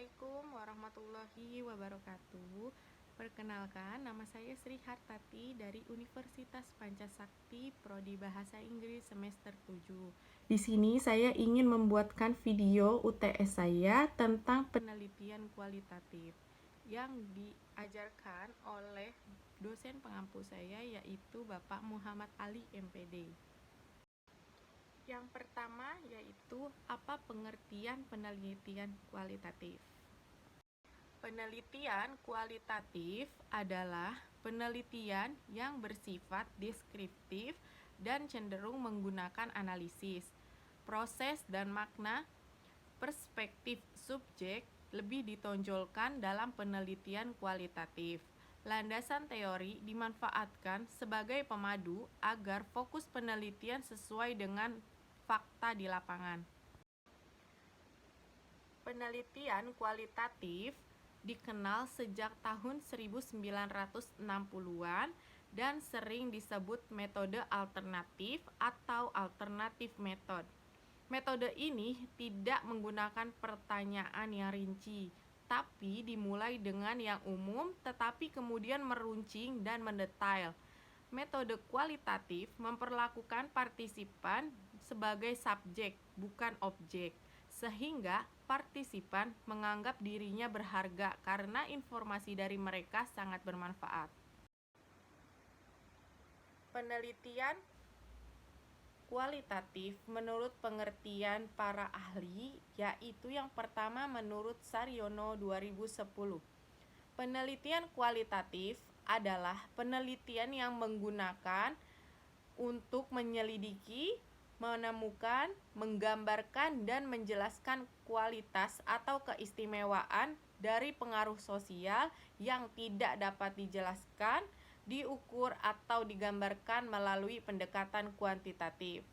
Assalamualaikum warahmatullahi wabarakatuh. Perkenalkan, nama saya Sri Hartati dari Universitas Pancasakti, Prodi Bahasa Inggris semester 7. Di sini saya ingin membuatkan video UTS saya tentang penelitian kualitatif yang diajarkan oleh dosen pengampu saya, yaitu Bapak Muhammad Ali MPD. Yang pertama yaitu apa pengertian penelitian kualitatif. Penelitian kualitatif adalah penelitian yang bersifat deskriptif dan cenderung menggunakan analisis, proses dan makna. Perspektif subjek lebih ditonjolkan dalam penelitian kualitatif. Landasan teori dimanfaatkan sebagai pemadu agar fokus penelitian sesuai dengan fakta di lapangan. Penelitian kualitatif dikenal sejak tahun 1960-an dan sering disebut metode alternatif atau alternatif method. Metode ini tidak menggunakan pertanyaan yang rinci, tapi dimulai dengan yang umum tetapi kemudian meruncing dan mendetail. Metode kualitatif memperlakukan partisipan sebagai subjek, bukan objek, sehingga partisipan menganggap dirinya berharga karena informasi dari mereka sangat bermanfaat. Penelitian kualitatif menurut pengertian para ahli, yaitu yang pertama menurut Saryono 2010. Penelitian kualitatif adalah penelitian yang menggunakan untuk menyelidiki, menemukan, menggambarkan, dan menjelaskan kualitas atau keistimewaan dari pengaruh sosial yang tidak dapat dijelaskan, diukur, atau digambarkan melalui pendekatan kuantitatif.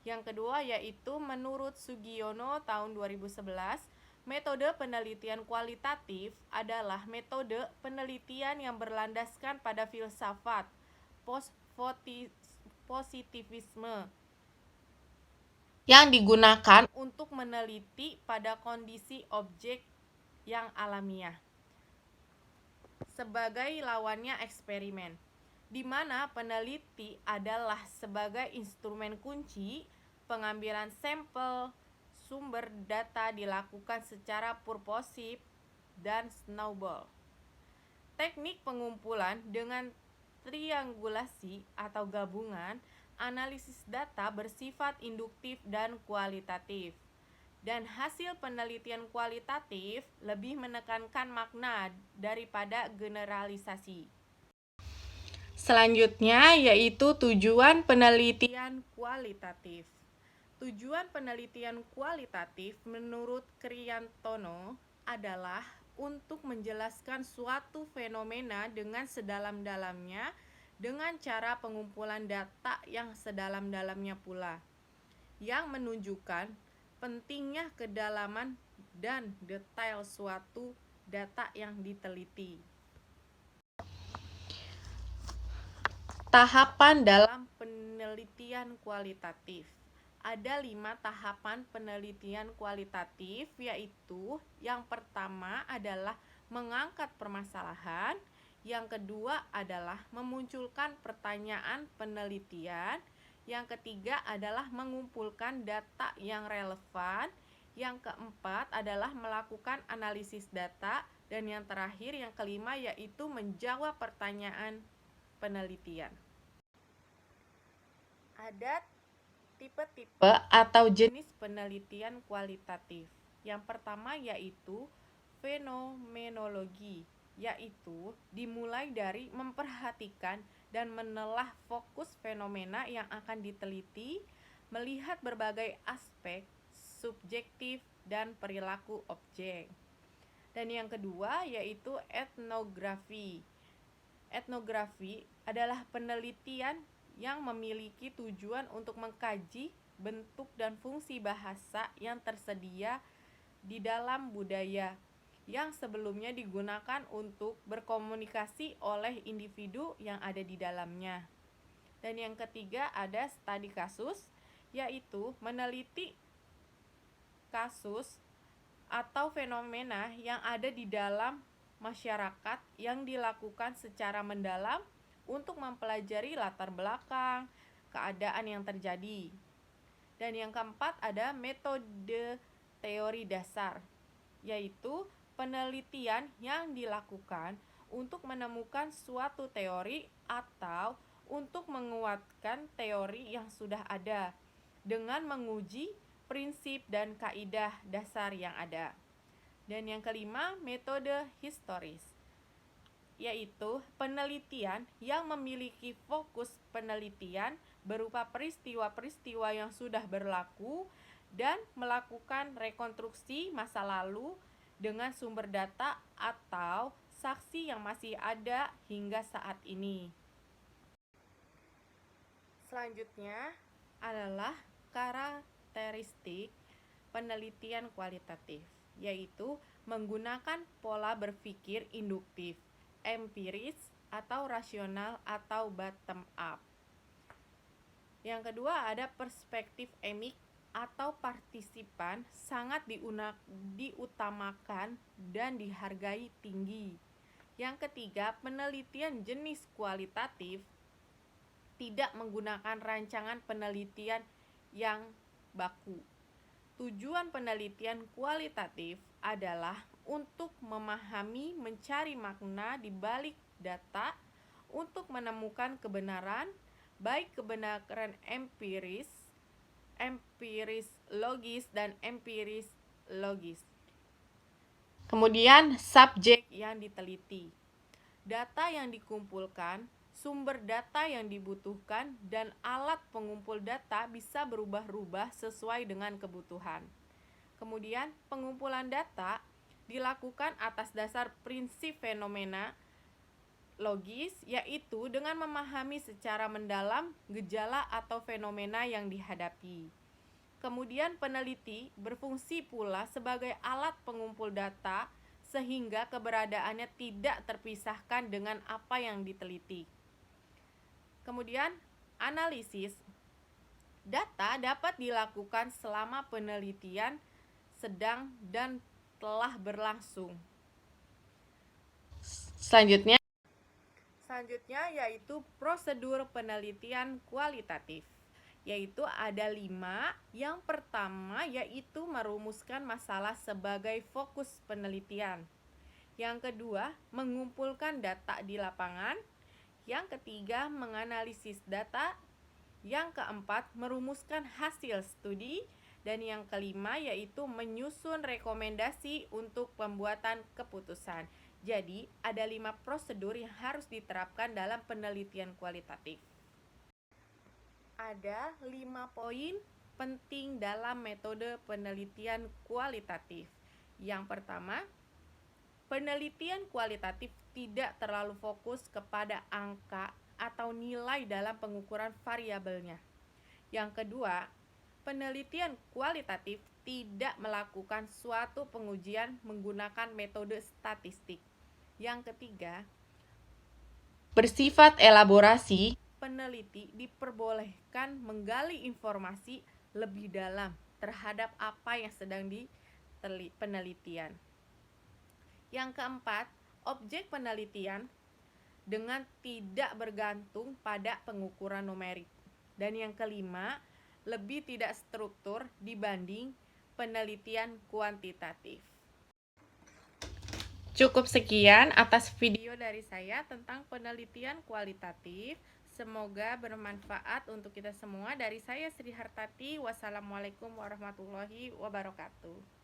Yang kedua yaitu menurut Sugiono tahun 2011, metode penelitian kualitatif adalah metode penelitian yang berlandaskan pada filsafat positivisme yang digunakan untuk meneliti pada kondisi objek yang alamiah sebagai lawannya eksperimen, di mana peneliti adalah sebagai instrumen kunci. Pengambilan sampel sumber data dilakukan secara purposif dan snowball. Teknik pengumpulan dengan triangulasi atau gabungan analisis data bersifat induktif dan kualitatif. Dan hasil penelitian kualitatif lebih menekankan makna daripada generalisasi. Selanjutnya yaitu tujuan penelitian kualitatif. Tujuan penelitian kualitatif menurut Kriyantono adalah untuk menjelaskan suatu fenomena dengan sedalam-dalamnya dengan cara pengumpulan data yang sedalam-dalamnya pula, yang menunjukkan pentingnya kedalaman dan detail suatu data yang diteliti. Tahapan dalam penelitian kualitatif. Ada 5 tahapan penelitian kualitatif, yaitu yang pertama adalah mengangkat permasalahan, yang kedua adalah memunculkan pertanyaan penelitian, yang ketiga adalah mengumpulkan data yang relevan, yang keempat adalah melakukan analisis data, dan yang terakhir, yang kelima, yaitu menjawab pertanyaan penelitian. Ada tipe-tipe atau jenis penelitian kualitatif. Yang pertama yaitu fenomenologi, yaitu dimulai dari memperhatikan dan menelah fokus fenomena yang akan diteliti, melihat berbagai aspek subjektif dan perilaku objek. Dan yang kedua yaitu etnografi. Etnografi adalah penelitian yang memiliki tujuan untuk mengkaji bentuk dan fungsi bahasa yang tersedia di dalam budaya yang sebelumnya digunakan untuk berkomunikasi oleh individu yang ada di dalamnya. Dan yang ketiga ada studi kasus, yaitu meneliti kasus atau fenomena yang ada di dalam masyarakat yang dilakukan secara mendalam untuk mempelajari latar belakang keadaan yang terjadi. Dan yang keempat ada metode teori dasar, yaitu penelitian yang dilakukan untuk menemukan suatu teori atau untuk menguatkan teori yang sudah ada dengan menguji prinsip dan kaidah dasar yang ada. Dan yang kelima, metode historis, yaitu penelitian yang memiliki fokus penelitian berupa peristiwa-peristiwa yang sudah berlaku dan melakukan rekonstruksi masa lalu dengan sumber data atau saksi yang masih ada hingga saat ini. Selanjutnya adalah karakteristik penelitian kualitatif, yaitu menggunakan pola berpikir induktif, empiris, atau rasional atau bottom up. Yang kedua ada perspektif emik atau partisipan sangat diutamakan dan dihargai tinggi. Yang ketiga, penelitian jenis kualitatif tidak menggunakan rancangan penelitian yang baku. Tujuan penelitian kualitatif adalah untuk memahami, mencari makna di balik data untuk menemukan kebenaran, baik kebenaran empiris logis dan empiris logis. Kemudian subjek yang diteliti, data yang dikumpulkan, sumber data yang dibutuhkan, dan alat pengumpul data bisa berubah-ubah sesuai dengan kebutuhan. Kemudian pengumpulan data dilakukan atas dasar prinsip fenomena logis, yaitu dengan memahami secara mendalam gejala atau fenomena yang dihadapi. Kemudian peneliti berfungsi pula sebagai alat pengumpul data sehingga keberadaannya tidak terpisahkan dengan apa yang diteliti. Kemudian analisis data dapat dilakukan selama penelitian sedang dan telah berlangsung. Selanjutnya yaitu prosedur penelitian kualitatif, yaitu ada 5. Yang pertama yaitu merumuskan masalah sebagai fokus penelitian. Yang kedua, mengumpulkan data di lapangan. Yang ketiga, menganalisis data. Yang keempat, merumuskan hasil studi. Dan yang kelima yaitu menyusun rekomendasi untuk pembuatan keputusan. Jadi, ada 5 prosedur yang harus diterapkan dalam penelitian kualitatif. Ada 5 poin penting dalam metode penelitian kualitatif. Yang pertama, penelitian kualitatif tidak terlalu fokus kepada angka atau nilai dalam pengukuran variabelnya. Yang kedua, penelitian kualitatif tidak melakukan suatu pengujian menggunakan metode statistik. Yang ketiga, bersifat elaborasi. Peneliti diperbolehkan menggali informasi lebih dalam terhadap apa yang sedang penelitian. Yang keempat, objek penelitian dengan tidak bergantung pada pengukuran numerik. Dan yang kelima, lebih tidak struktur dibanding penelitian kuantitatif. Cukup sekian atas video dari saya tentang penelitian kualitatif. Semoga bermanfaat untuk kita semua. Dari saya Sri Hartati. Wassalamualaikum warahmatullahi wabarakatuh.